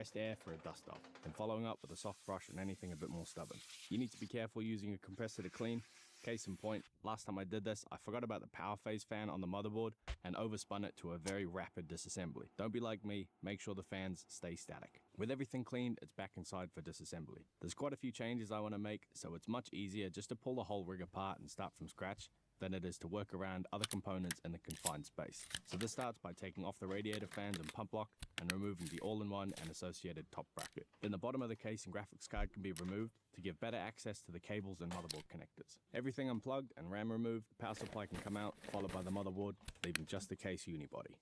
compressed air for a dust off, and following up with a soft brush and anything a bit more stubborn. You need to be careful using a compressor to clean. Case in point, last time I did this, I forgot about the power phase fan on the motherboard and overspun it to a very rapid disassembly. Don't be like me, make sure the fans stay static. With everything cleaned, it's back inside for disassembly. There's quite a few changes I want to make, so it's much easier just to pull the whole rig apart and start from scratch than it is to work around other components in the confined space. So this starts by taking off the radiator fans and pump block and removing the all-in-one and associated top bracket. Then the bottom of the case and graphics card can be removed to give better access to the cables and motherboard connectors. Everything unplugged and RAM removed, the power supply can come out, followed by the motherboard, leaving just the case unibody.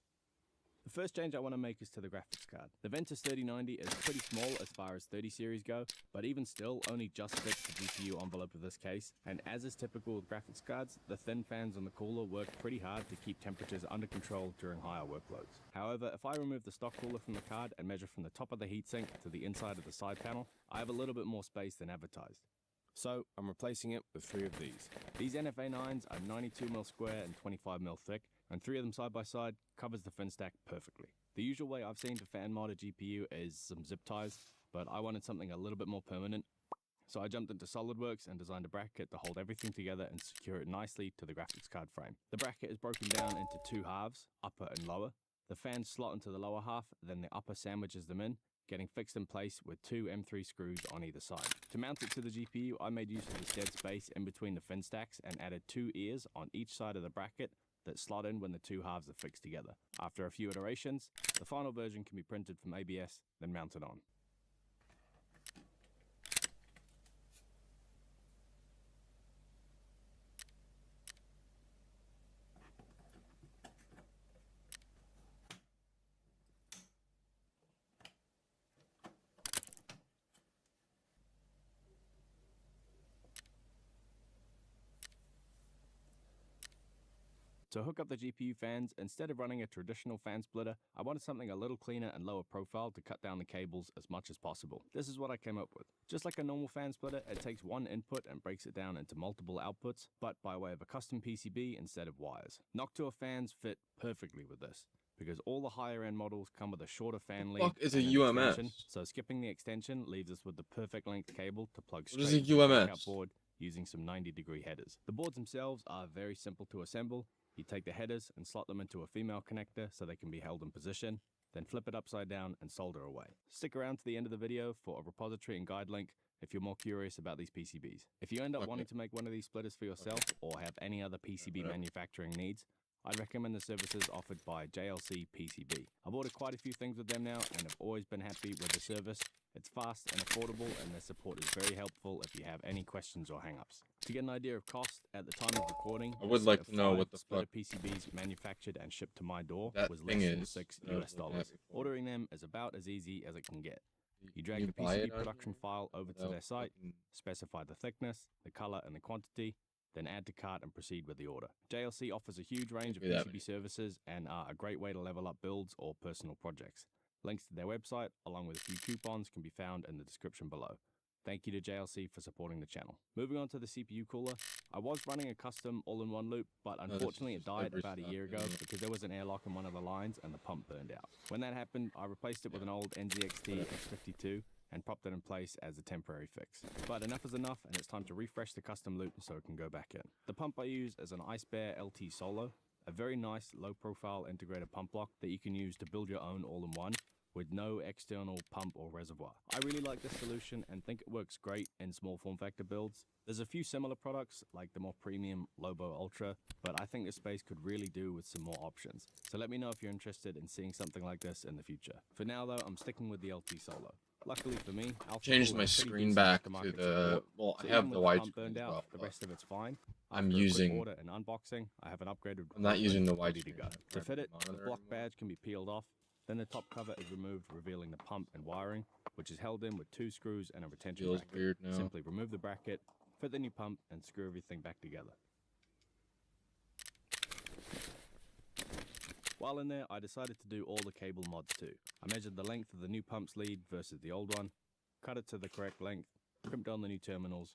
The first change I want to make is to the graphics card. The Ventus 3090 is pretty small as far as 30 series go, but even still only just fits the GPU envelope of this case, and as is typical with graphics cards, the thin fans on the cooler work pretty hard to keep temperatures under control during higher workloads. However, if I remove the stock cooler from the card and measure from the top of the heatsink to the inside of the side panel, I have a little bit more space than advertised. So I'm replacing it with 3 of these. These NFA9s are 92mm square and 25mm thick, and 3 of them side by side covers the fin stack perfectly. The usual way I've seen to fan mod a GPU is some zip ties, but I wanted something a little bit more permanent. So I jumped into SolidWorks and designed a bracket to hold everything together and secure it nicely to the graphics card frame. The bracket is broken down into 2 halves, upper and lower. The fans slot into the lower half, then the upper sandwiches them in, getting fixed in place with 2 M3 screws on either side. To mount it to the GPU, I made use of this dead space in between the fin stacks and added 2 ears on each side of the bracket that slot in when the 2 halves are fixed together. After a few iterations, the final version can be printed from ABS, then mounted on. To hook up the GPU fans, instead of running a traditional fan splitter, I wanted something a little cleaner and lower profile to cut down the cables as much as possible. This is what I came up with. Just like a normal fan splitter, it takes one input and breaks it down into multiple outputs, but by way of a custom PCB instead of wires. Noctua fans fit perfectly with this, because all the higher end models come with a shorter fan lead. What the fuck is a and an UMS? extension, so skipping the extension leaves us with the perfect length cable to plug What is straight a into the UMS? breakout board using some 90-degree headers. The boards themselves are very simple to assemble. You take the headers and slot them into a female connector so they can be held in position, then flip it upside down and solder away. Stick around to the end of the video for a repository and guide link if you're more curious about these PCBs. If you end up wanting to make one of these splitters for yourself or have any other PCB manufacturing needs, I'd recommend the services offered by JLC PCB. I've ordered quite a few things with them now and have always been happy with the service. It's fast and affordable, and their support is very helpful if you have any questions or hang-ups. To get an idea of cost, at the time of recording, I would like to know what the splitter fuck PCBs manufactured and shipped to my door that was thing less than is. $6 US. Ordering them is about as easy as it can get. You drag the buy PCB it on production here file over to their site, specify the thickness, the color, and the quantity, then add to cart and proceed with the order. JLC offers a huge range of PCB services and are a great way to level up builds or personal projects. Links to their website, along with a few coupons, can be found in the description below. Thank you to JLC for supporting the channel. Moving on to the CPU cooler, I was running a custom all-in-one loop, but unfortunately it died about a year ago because there was an airlock in one of the lines and the pump burned out. When that happened, I replaced it with an old NZXT X52 and propped it in place as a temporary fix. But enough is enough, and it's time to refresh the custom loop so it can go back in. The pump I use is an Ice Bear LT Solo, a very nice low-profile integrated pump block that you can use to build your own all-in-one with no external pump or reservoir. I really like this solution and think it works great in small form factor builds. There's a few similar products like the more premium Lobo Ultra, but I think this space could really do with some more options. So let me know if you're interested in seeing something like this in the future. For now though, I'm sticking with the LT Solo. Luckily for me, changed my screen back to the, well, I have the wide screen as well. The rest of it's fine. I'm using, order and unboxing, I have an upgraded I'm not using the wide ready to screen. go. To fit it, the block badge can be peeled off. Then the top cover is removed, revealing the pump and wiring, which is held in with 2 screws and a retention Feels bracket. weird now. Simply remove the bracket, fit the new pump, and screw everything back together. While in there, I decided to do all the cable mods too. I measured the length of the new pump's lead versus the old one, cut it to the correct length, crimped on the new terminals,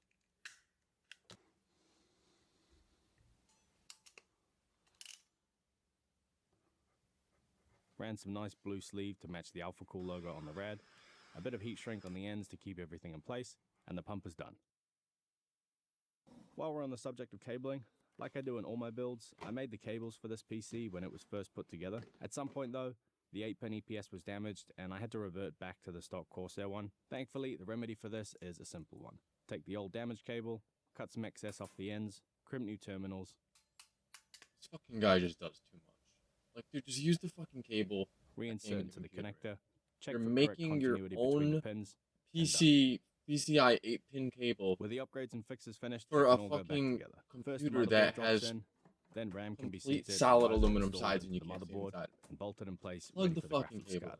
ran some nice blue sleeve to match the AlphaCool logo on the rad, a bit of heat shrink on the ends to keep everything in place, and the pump is done. While we're on the subject of cabling, like I do in all my builds, I made the cables for this PC when it was first put together. At some point though, the 8-pin EPS was damaged and I had to revert back to the stock Corsair one. Thankfully, the remedy for this is a simple one. Take the old damaged cable, cut some excess off the ends, crimp new terminals. This fucking guy just does too much. Like, dude, just use the fucking cable. Reinsert into the connector. Check You're for making your continuity between the own pins. PCI 8-pin cable with the upgrades and fixes finished, for a fucking computer that has then RAM can be complete seated, solid aluminum sides and you the can't see motherboard inside. and bolted in place. Plug the fucking cable.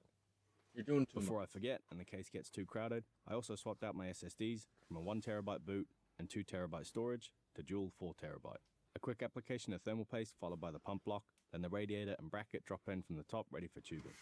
You're doing too much. Before I forget and the case gets too crowded, I also swapped out my SSDs from a 1TB boot and 2TB storage to dual 4TB. A quick application of thermal paste followed by the pump block, then the radiator and bracket drop in from the top ready for tubing.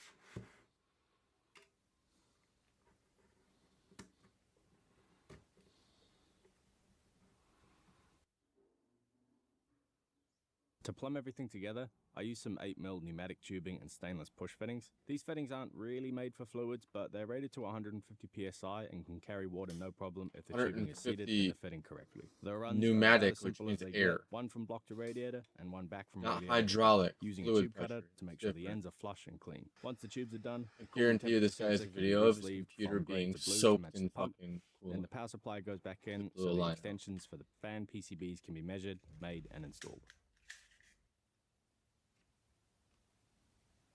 To plumb everything together, I use some 8mm pneumatic tubing and stainless push fittings. These fittings aren't really made for fluids, but they're rated to 150 psi and can carry water no problem if the tubing is seated in the fitting correctly. The runs pneumatic, which means air. One from block to radiator and one back from not radiator. hydraulic. Using a tube cutter to make sure the ends are flush and clean. Once the tubes are done, I guarantee you this guy's video of his computer being soaked in fucking coolant. Then the power supply goes back in, so the extensions for the fan PCBs can be measured, made, and installed.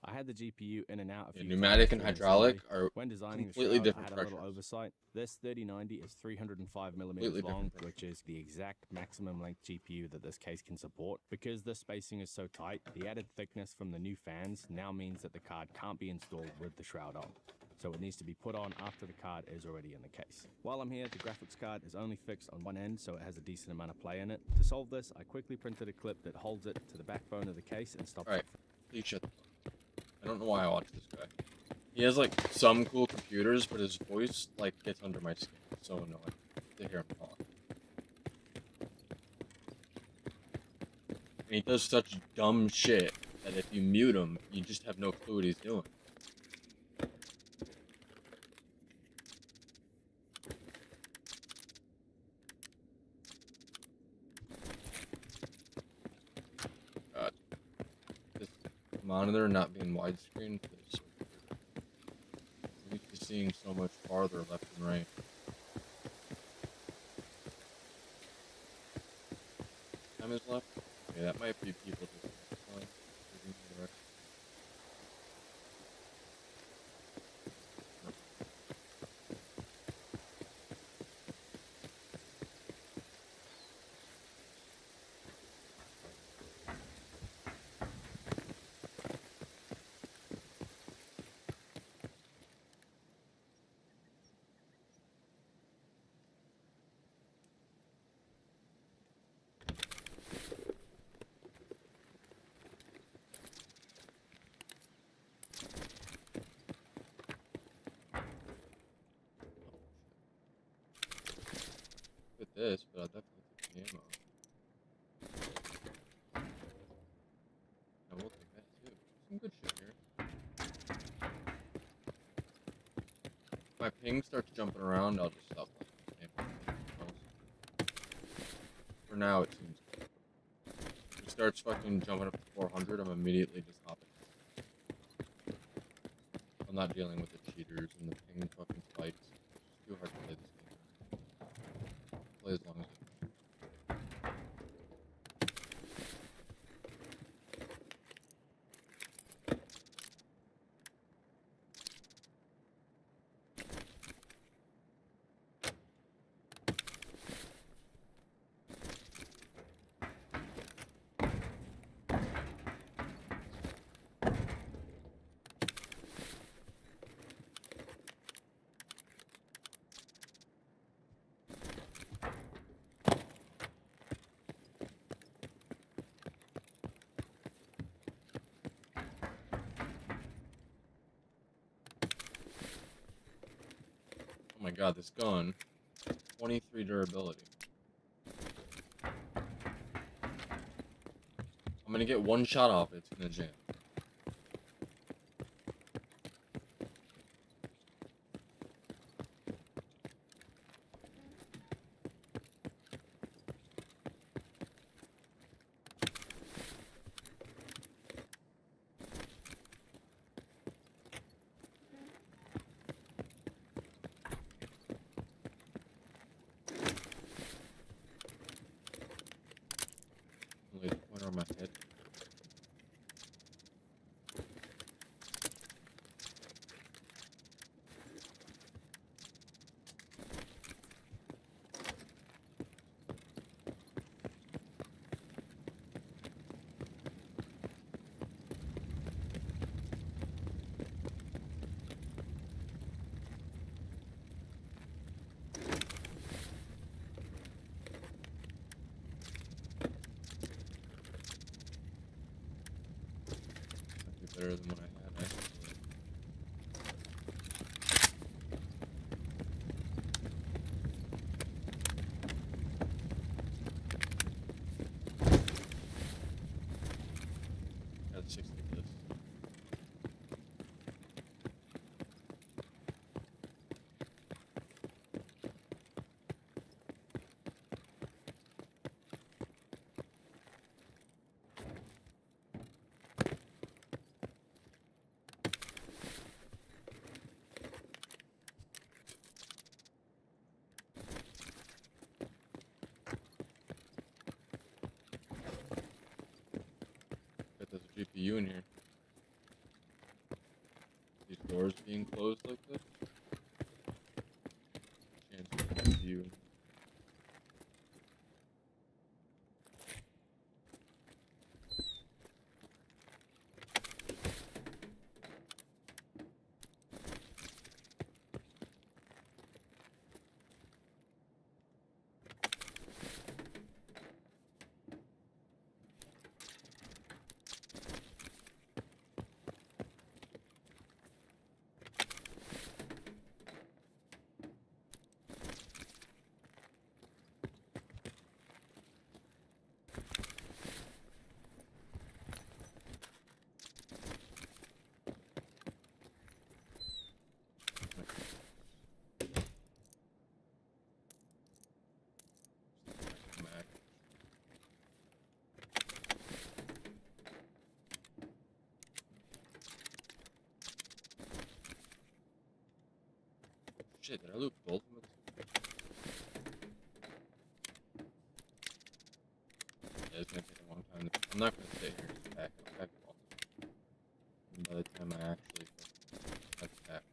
I had the GPU in and out a few pneumatic times and hydraulic are when designing completely the shroud, different I had a little pressures. oversight. This 3090 is 305mm long, which is the exact maximum length GPU that this case can support. Because the spacing is so tight, the added thickness from the new fans now means that the card can't be installed with the shroud on. So it needs to be put on after the card is already in the case. While I'm here, the graphics card is only fixed on one end, so it has a decent amount of play in it. To solve this, I quickly printed a clip that holds it to the backbone of the case and stops it. Please shut the fuck up. I don't know why I watch this guy. He has like some cool computers, but his voice like gets under my skin. It's so annoying to hear him talk. And he does such dumb shit that if you mute him, you just have no clue what he's doing. God. This monitor not being widescreen is I'm used to seeing so much farther left and right. Time is left? Okay, that might be people just with this, but I'll definitely take the ammo. I will take that too. Some good shit here. If my ping starts jumping around, I'll just stop playing ammo. For now, it seems good. If it starts fucking jumping up to 400, I'm immediately just hopping. I'm not dealing with the cheaters and the ping fucking spikes. It's too hard to play this game. Play as long as I can. Oh my god, this gun. 23 durability. I'm gonna get one shot off it, it's gonna jam. my head. Better than what I had, actually. Got 60 of this. There's a GPU in here. These doors being closed like this. Chance of the GPU. Mac. Shit, did I loot both of them? Yeah, it's gonna take a long time. I'm not gonna sit here and just pack it. I'll pack it all. And by the time I actually have it packed.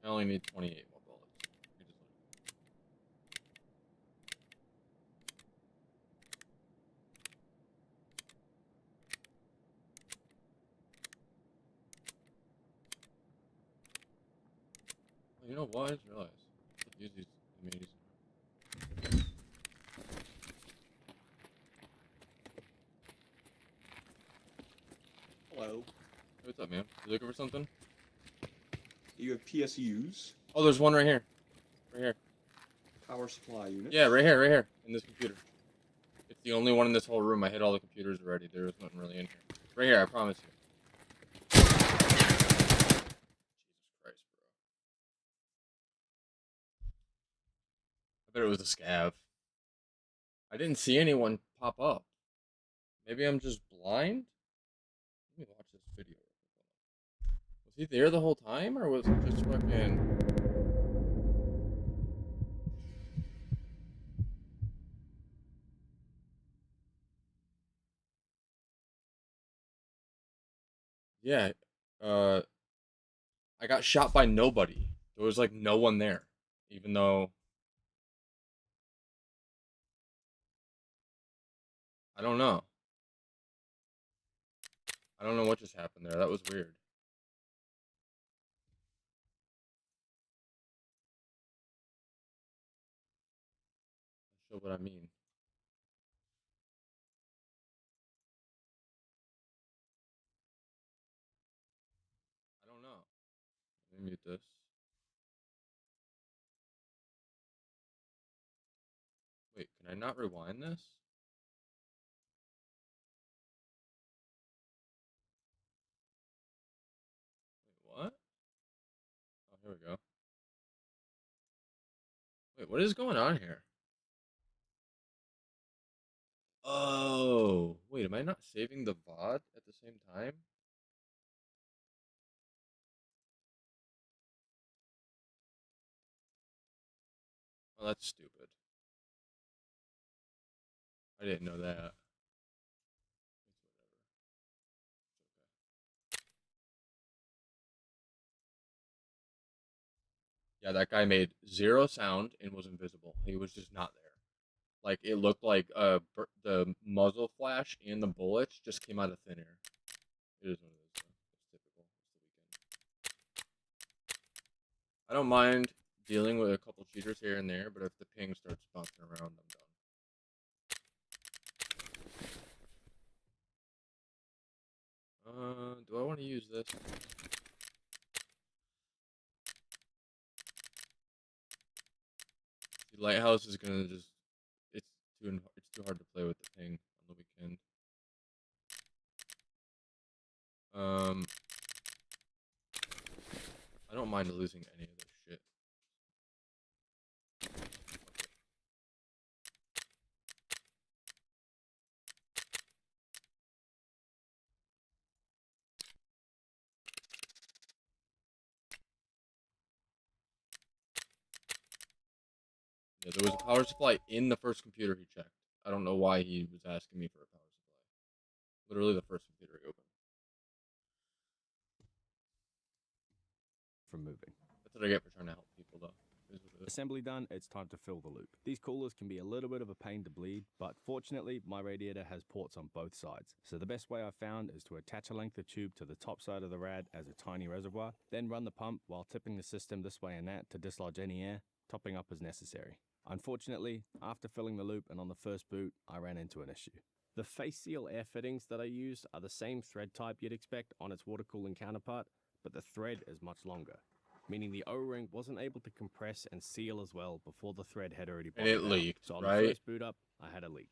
I only need 28 more bullets. You just look. You know what? I just realized. I use these amazing. Hello. Hey, what's up, man? You looking for something? You have PSUs, Oh, there's one right here. Right here. power supply units. Yeah, right here, right here. In this computer. It's the only one in this whole room. I hit all the computers already. There was nothing really in here. Right here, I promise you. Jesus Christ, bro. I bet it was a scav. I didn't see anyone pop up. Maybe I'm just blind? Let me watch this video. Was he there the whole time, or was it just fucking... Yeah, I got shot by nobody. There was like no one there, even though I don't know. I don't know what just happened there. That was weird. I'll show what I mean. I don't know. Let me mute this. Wait, can I not rewind this? Wait, what? Oh, here we go. Wait, what is going on here? Oh, wait, am I not saving the VOD at the same time? Oh, that's stupid. I didn't know that. It's whatever. It's okay. Yeah, that guy made 0 sound and was invisible. He was just not there. Like, it looked like the muzzle flash and the bullets just came out of thin air. It is what it is, though. It's typical. It's the weekend. I don't mind dealing with a couple cheaters here and there, but if the ping starts bouncing around, I'm done. Do I want to use this? The lighthouse is gonna just it's too hard to play with the ping on the weekend. I don't mind losing any of this shit. Yeah, there was a power supply in the first computer he checked. I don't know why he was asking me for a power supply. Literally the first computer he opened. From moving. That's what I get for trying to help people, though. It is what it is. Assembly done, it's time to fill the loop. These coolers can be a little bit of a pain to bleed, but fortunately my radiator has ports on both sides. So the best way I've found is to attach a length of tube to the top side of the rad as a tiny reservoir, then run the pump while tipping the system this way and that to dislodge any air, topping up as necessary. Unfortunately, after filling the loop and on the first boot, I ran into an issue. The face seal air fittings that I used are the same thread type you'd expect on its water cooling counterpart, but the thread is much longer, meaning the O-ring wasn't able to compress and seal as well before the thread had already And it bottomed out. leaked, So on right? the first boot up, I had a leak.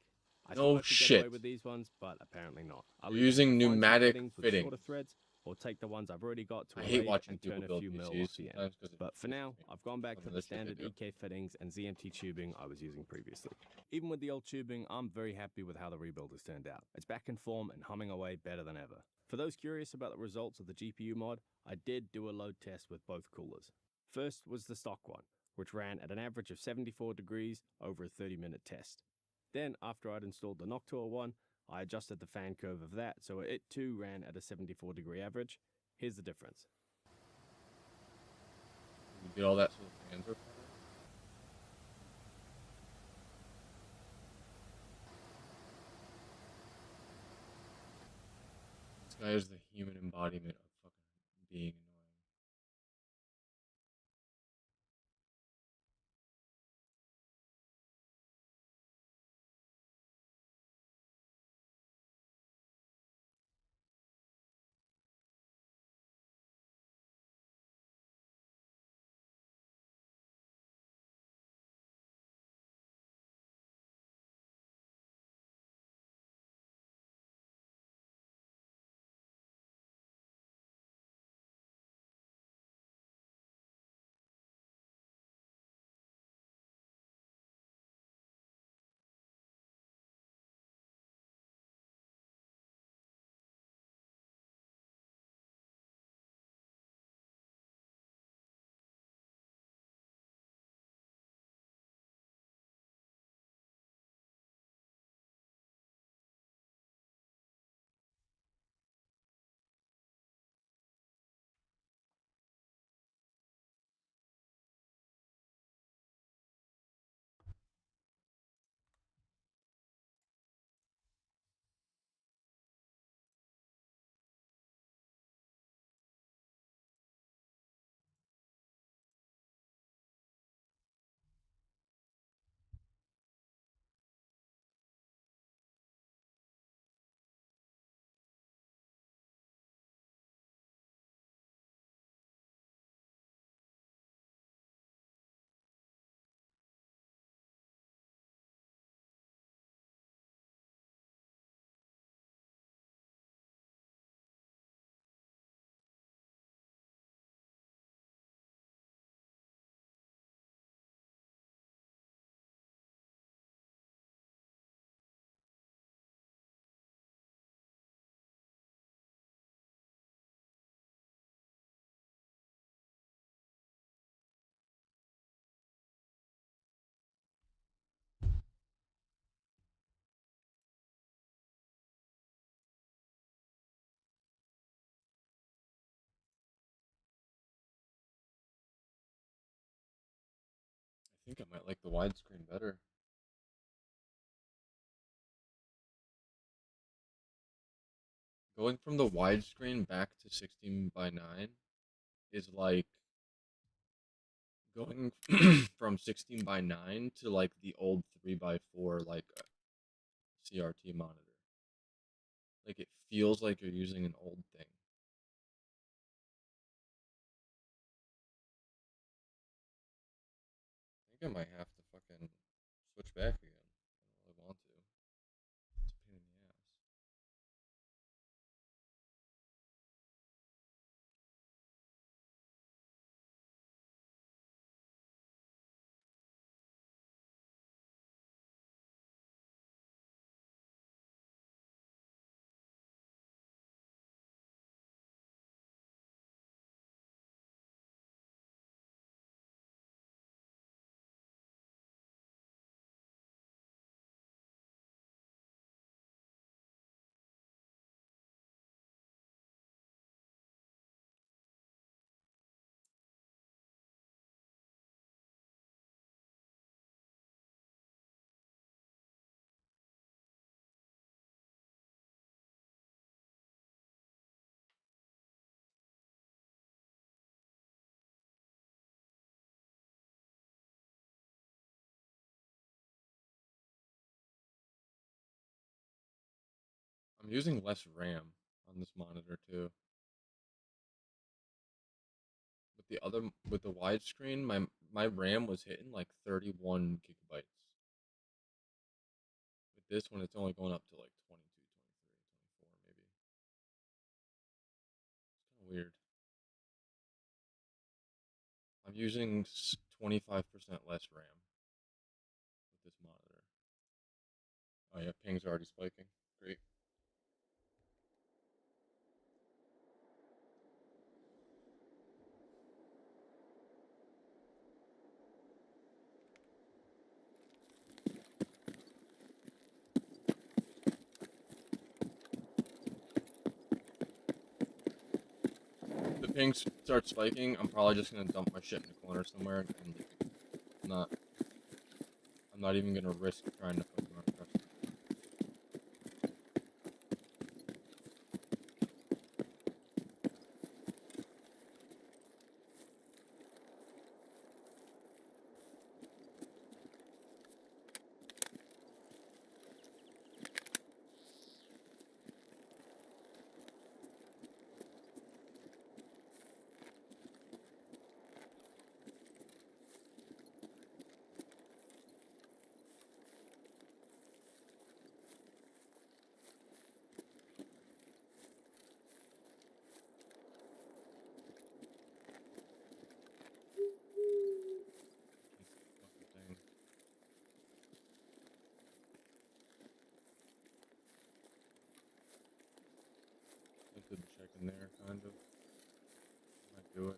I No thought I could get away shit. with these ones, but apparently not. I'll You're either have to using find some pneumatic fittings with fittings. shorter threads, or take the ones I've already got to I a hate lathe watching and people turn a build few mil PCs off the end. sometimes because But for now, I've gone back to the standard EK fittings and ZMT tubing I was using previously. Even with the old tubing, I'm very happy with how the rebuild has turned out. It's back in form and humming away better than ever. For those curious about the results of the GPU mod, I did do a load test with both coolers. First was the stock one, which ran at an average of 74 degrees over a 30-minute test. Then, after I'd installed the Noctua one, I adjusted the fan curve of that so it too ran at a 74-degree average. Here's the difference. You did all that so the fans are better? This guy is the human embodiment of fucking being think I might like the widescreen better. Going from the widescreen back to 16 by 9 is like going from 16 by 9 to like the old 3 by 4 like CRT monitor. Like it feels like you're using an old thing. I think I might have to fucking switch back again. I don't really want to. It's a pain in the ass. I'm using less RAM on this monitor too. With the widescreen, my RAM was hitting like 31 gigabytes. With this one, it's only going up to like 22, 23, 24 maybe. It's kind of weird. I'm using 25% less RAM with this monitor. Oh yeah, ping's already spiking. Great. If the ping starts spiking, I'm probably just gonna dump my shit in the corner somewhere and not. I'm not even gonna risk trying to fucking run across. Fucking thing. Tempted to check in there, kind of. Might do it.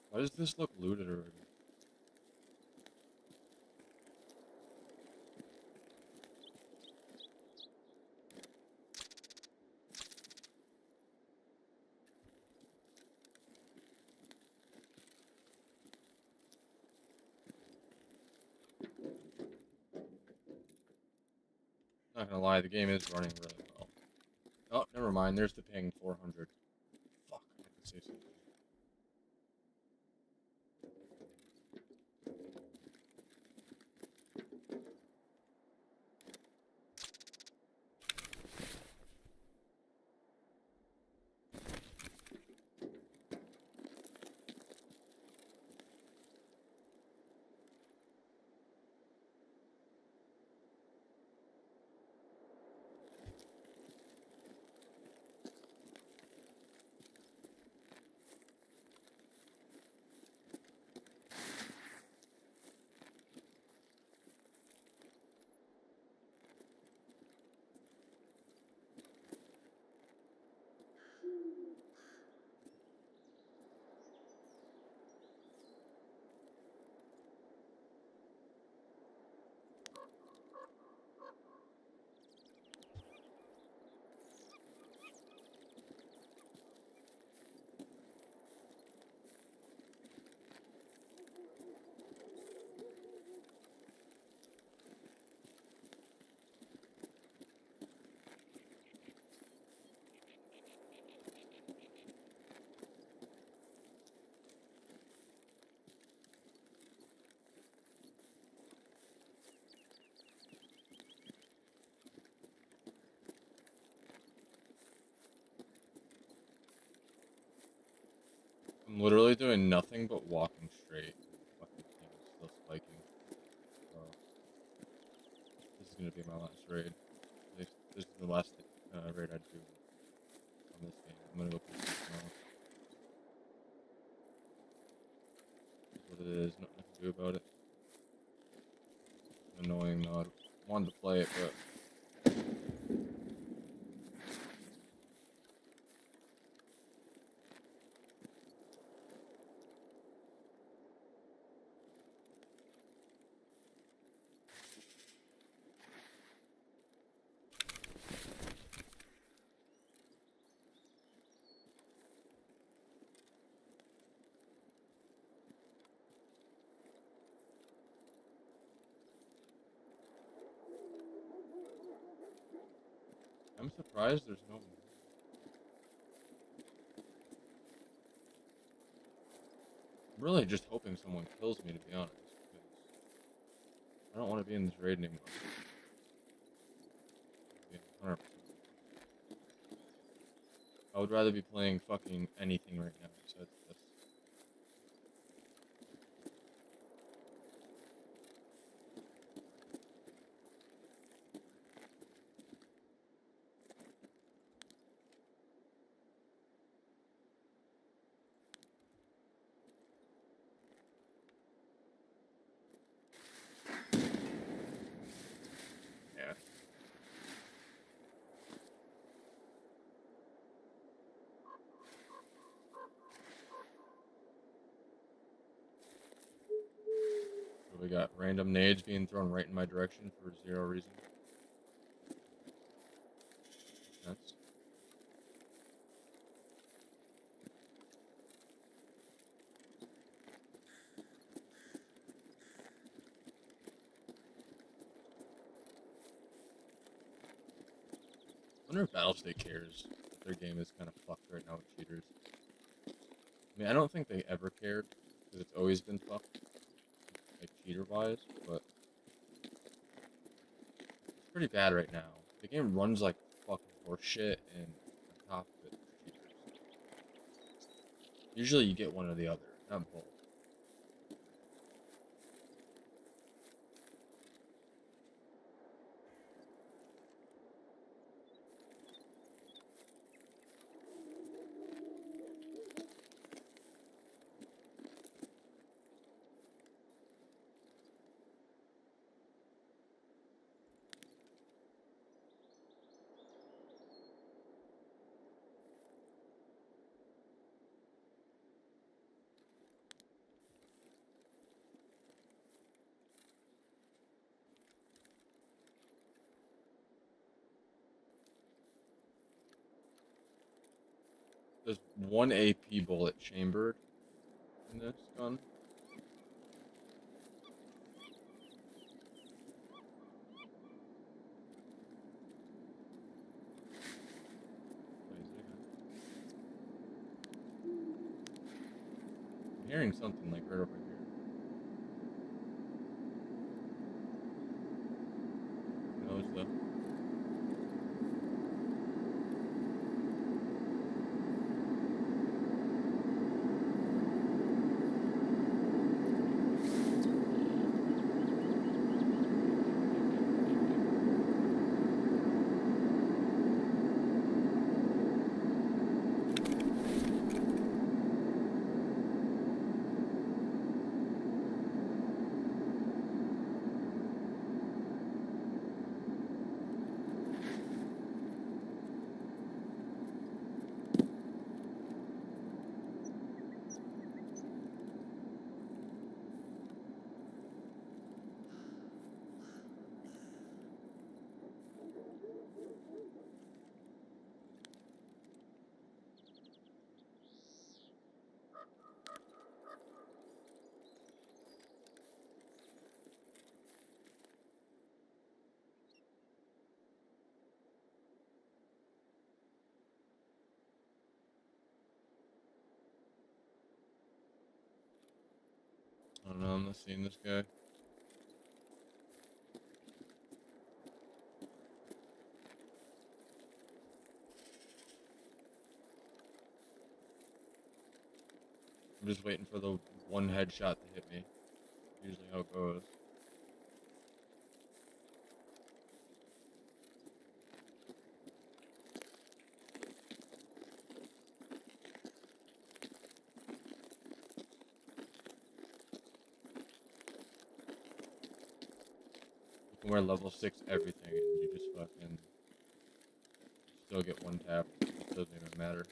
Why does this look looted already? Not gonna lie, the game is running really well. Oh, never mind. There's the ping 400. Fuck, I meant to say something. I'm literally doing nothing but walking straight. Fucking thing is still spiking. So this is gonna be my last raid. At least this is the last raid I do on this game. I'm gonna go play something else. That's what it is. Nothing I can do about it. It's annoying though. I wanted to play it, but I'm surprised there's no. I'm really just hoping someone kills me, to be honest, because I don't want to be in this raid anymore. Being 100%. I would rather be playing fucking anything right now besides this. Yeah. So we got random nades being thrown right in my direction for zero reason. That's I wonder if Battlestate cares if their game is kind of fucked right now with cheaters. I mean, I don't think they ever cared, because it's always been fucked, like cheater-wise, but it's pretty bad right now. The game runs like fucking horseshit, and on top of it, there's cheaters. Usually you get one or the other, not both. There's one AP bullet chambered in this gun. I'm hearing something like right over here. Who knows though? I don't know, I'm not seeing this guy. I'm just waiting for the one headshot to hit me. Usually how it goes. You can wear level 6 everything and you just fucking still get one tap. It doesn't even matter.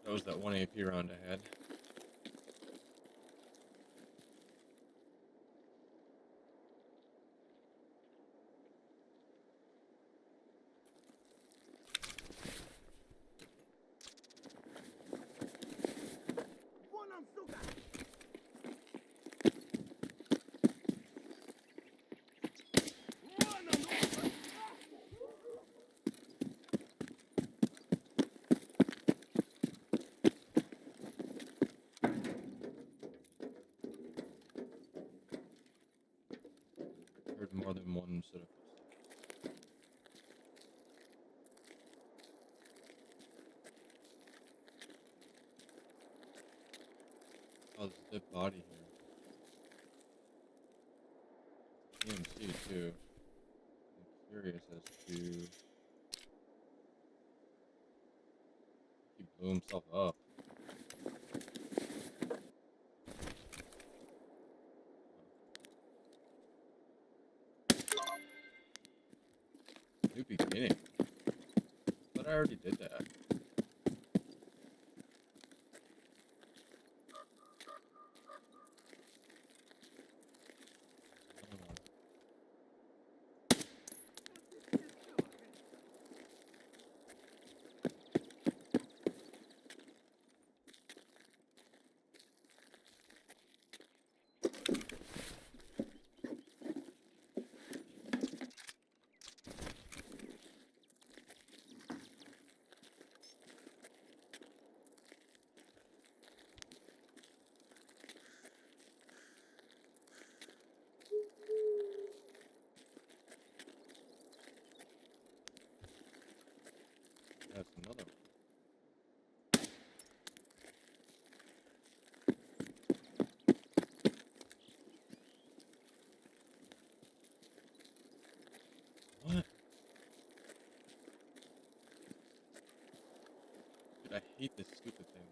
That was that one AP round I had. Heard more than one set of footsteps. Oh, there's a dead body here. PMC too. I'm curious as to he blew himself up. New beginning. But I already did that. Another one. hate this stupid thing.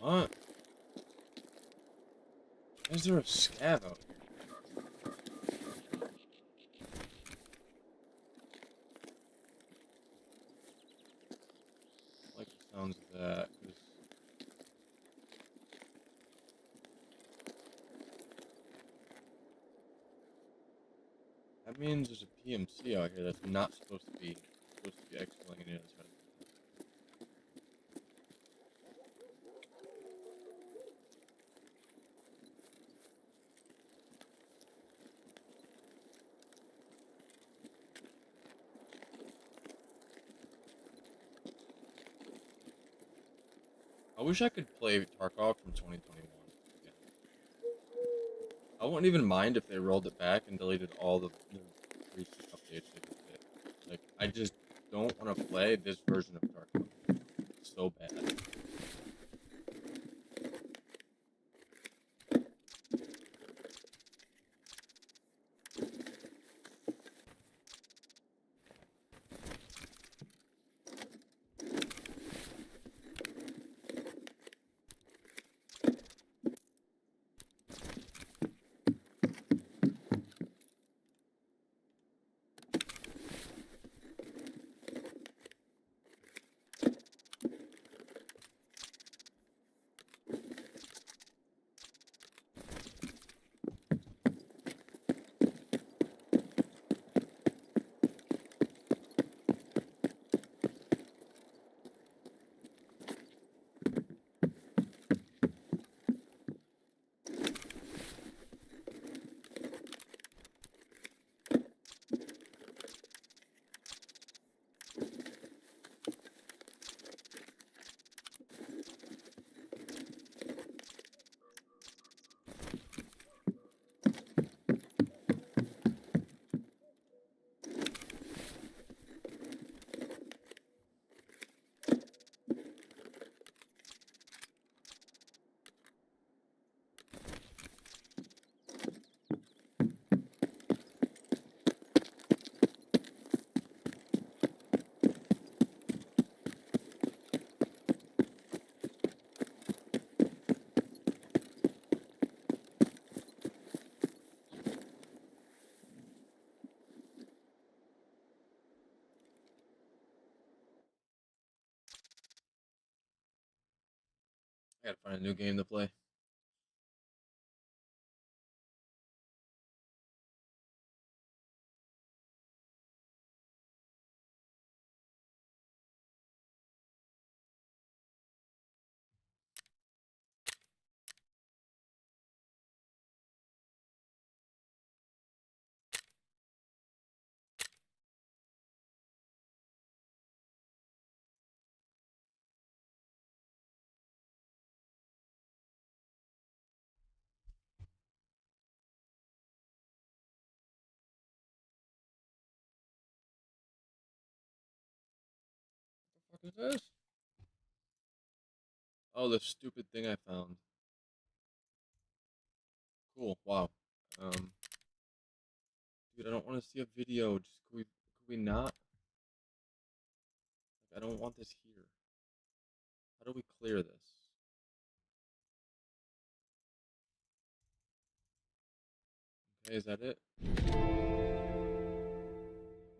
What? Is there a scav out here? I like the sounds of that, 'cause that means there's a PMC out here that's not supposed to be exploiting any other side. I wish I could play Tarkov from 2021 again. I wouldn't even mind if they rolled it back and deleted all the recent updates they just did. Like, I just don't want to play this version of Tarkov. It's so bad. I gotta find a new game to play. What the fuck is this? Oh, the stupid thing I found. Cool. Wow. Dude, I don't want to see a video. Just could we not? Like, I don't want this here. How do we clear this? Okay, is that it?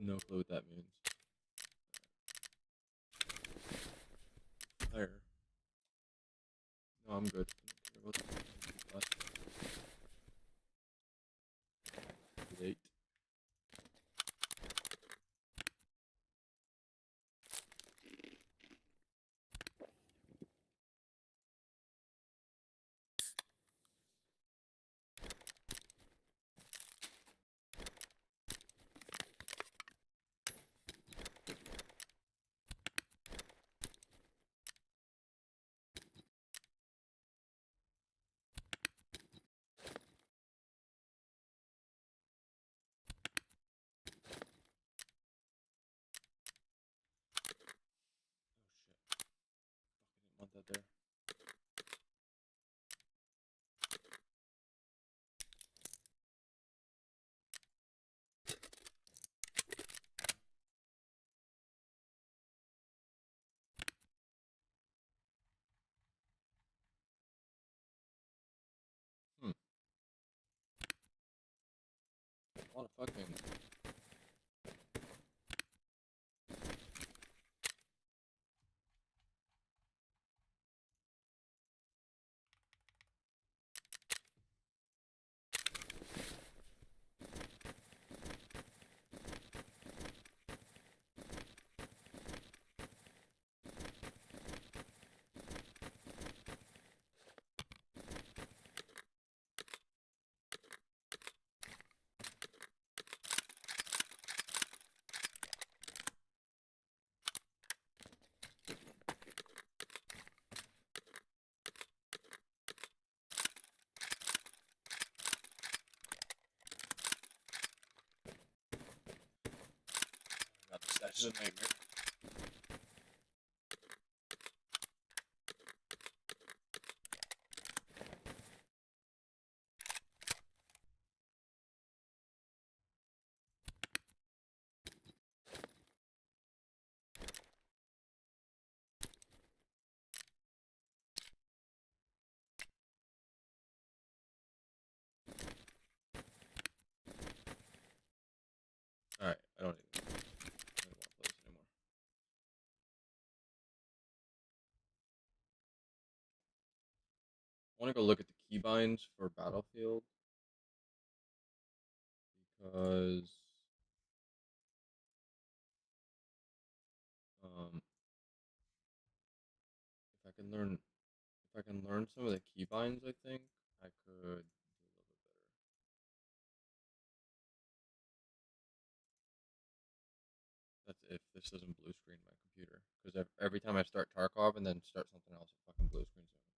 No clue what that means. Fire. No, I'm good. I don't care about the 8. Oh shit. Fucking didn't want that there. Hmm. A lot of fucking. God, this guy's a nightmare. Alright, I don't want to play this anymore. I want to go look at the keybinds for Battlefield because um, if I can learn some of the keybinds, I think I could do a little bit better. That's if this doesn't blue screen my computer, because every time I start Tarkov and then start something else, it fucking blue screens my computer.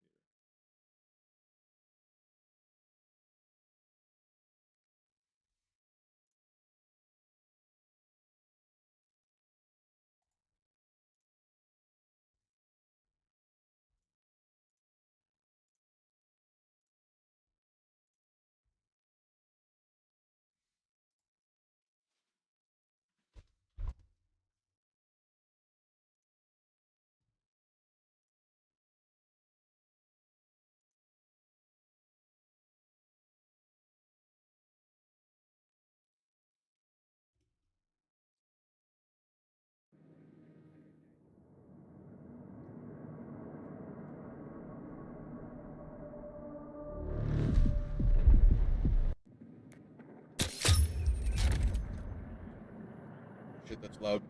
Shit, that's loud.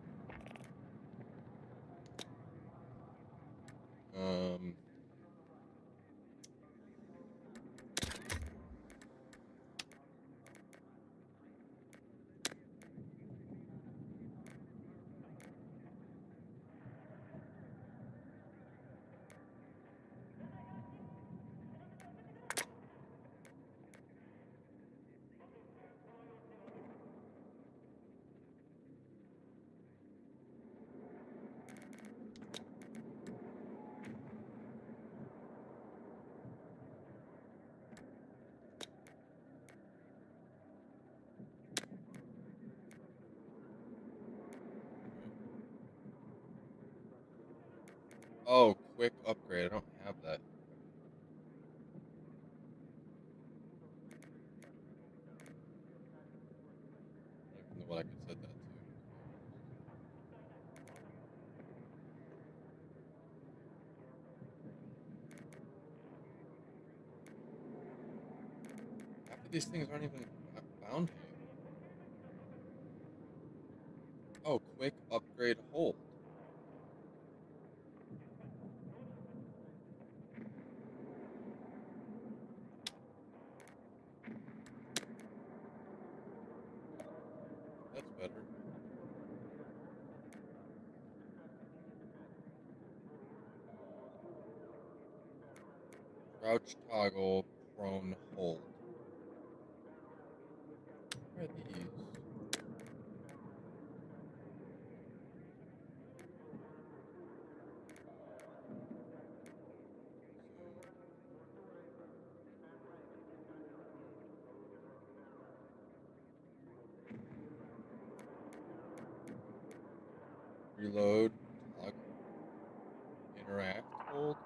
Um. Oh, quick upgrade. I don't have that. I don't even know what I could set that to. Half of these things aren't even bound here. Oh, quick upgrade hold. That's better. Crouch toggle prone hold. Where are these? Reload, toggle, interact, hold.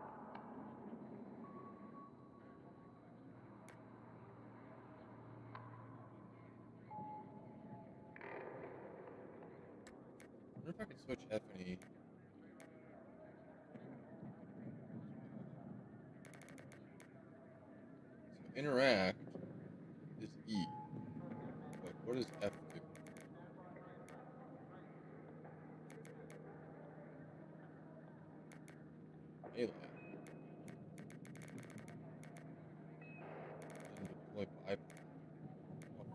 I wonder if I could switch F and E. So interact is E, but what does F do? Melee. And deploy bypass. Oh, fuck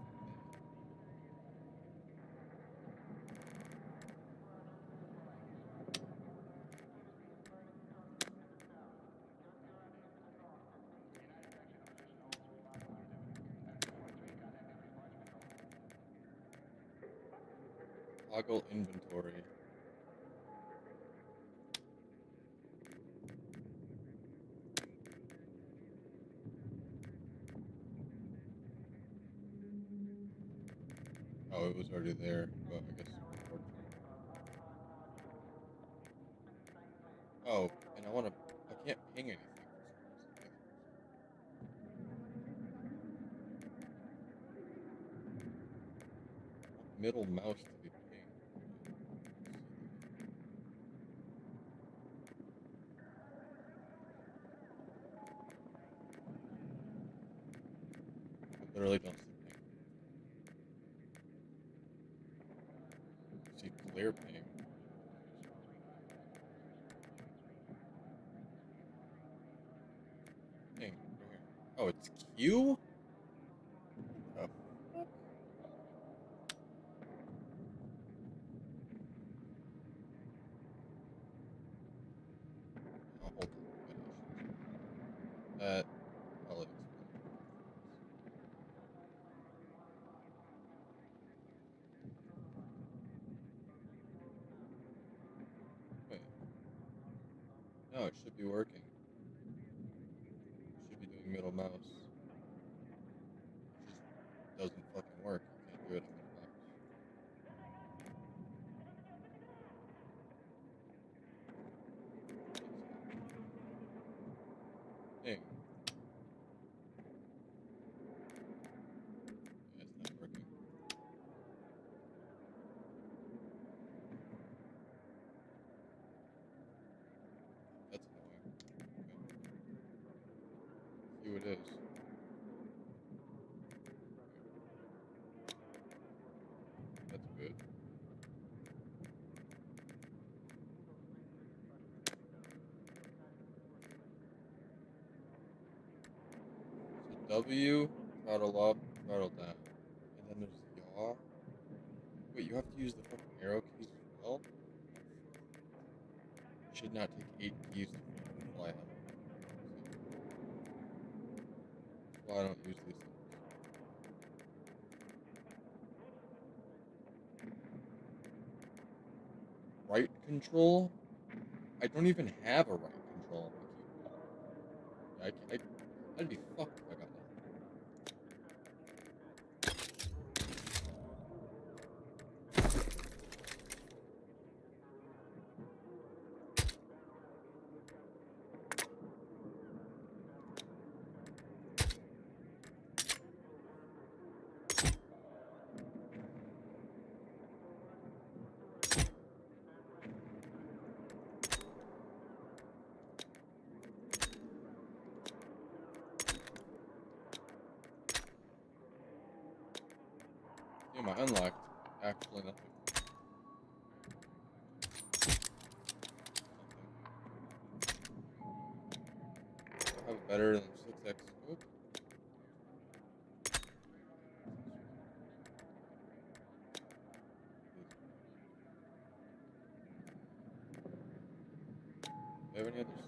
that. Toggle inventory. Oh, it was already there, but I guess. Oh, and I can't ping anything for some reason. I want middle mouse to be pinged. I literally don't see ping. I see clear ping. Ping, right here. Oh, it's Q? Oh, fuck. Oh, hold on. That, I'll explain. Wait. No, it should be working. It should be doing middle mouse. It just doesn't fucking work. You can't do it on middle mouse. Ping. Yeah, it's not working. That's annoying. Okay. See what it is. That's good. W, throttle up, throttle down. And then there's yaw. Wait, you have to use the fucking arrow keys as well? Should not take 8 keys to fly out. That's why I don't use these things. Right control? I don't even have a right control on my keyboard. I'd be fucked if I got that. Yeah, my unlocked. Actually, nothing. I have a better than 6x scope. Do you have any others?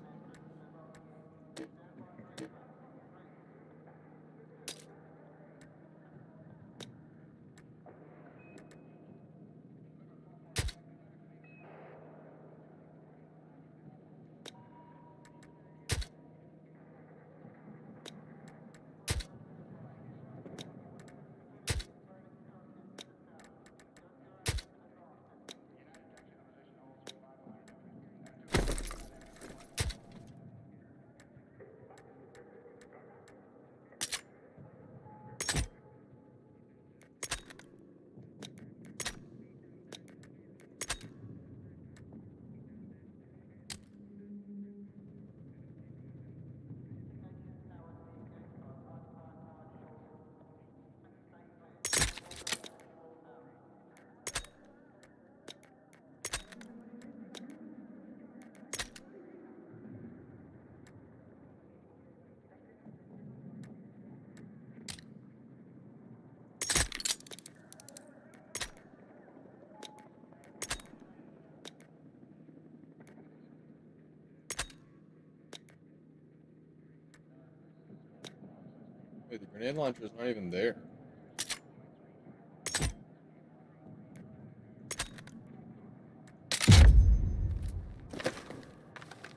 Wait, the grenade launcher is not even there.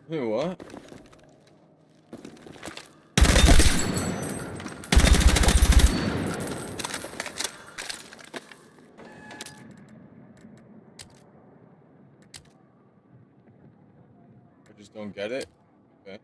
Wait, what? I just don't get it. Okay.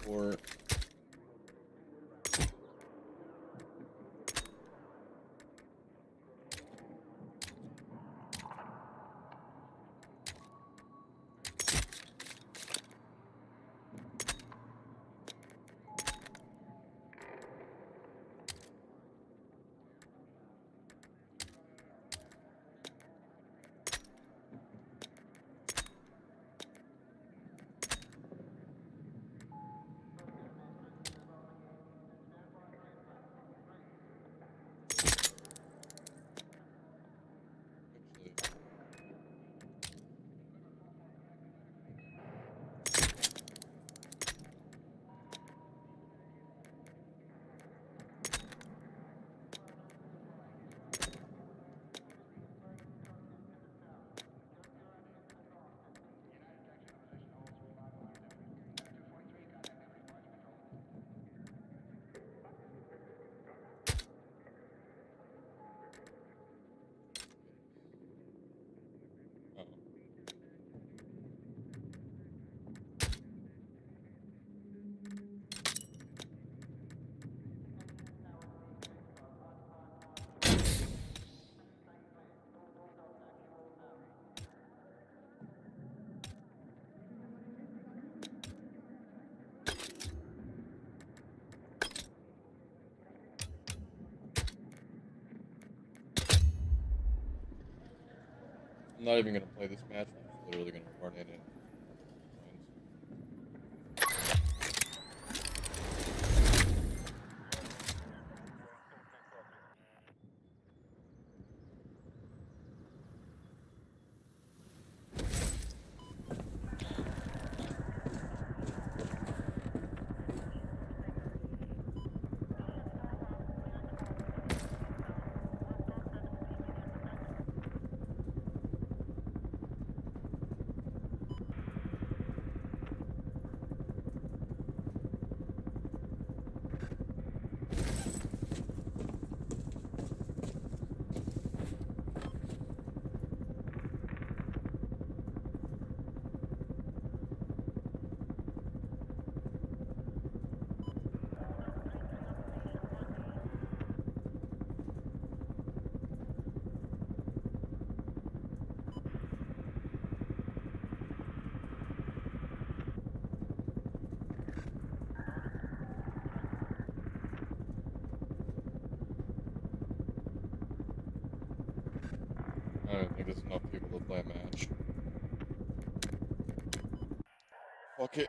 Or actually, oh. I'm not even gonna play this match. I'm just literally gonna run in and I don't think there's enough people to play a match. Fuck it.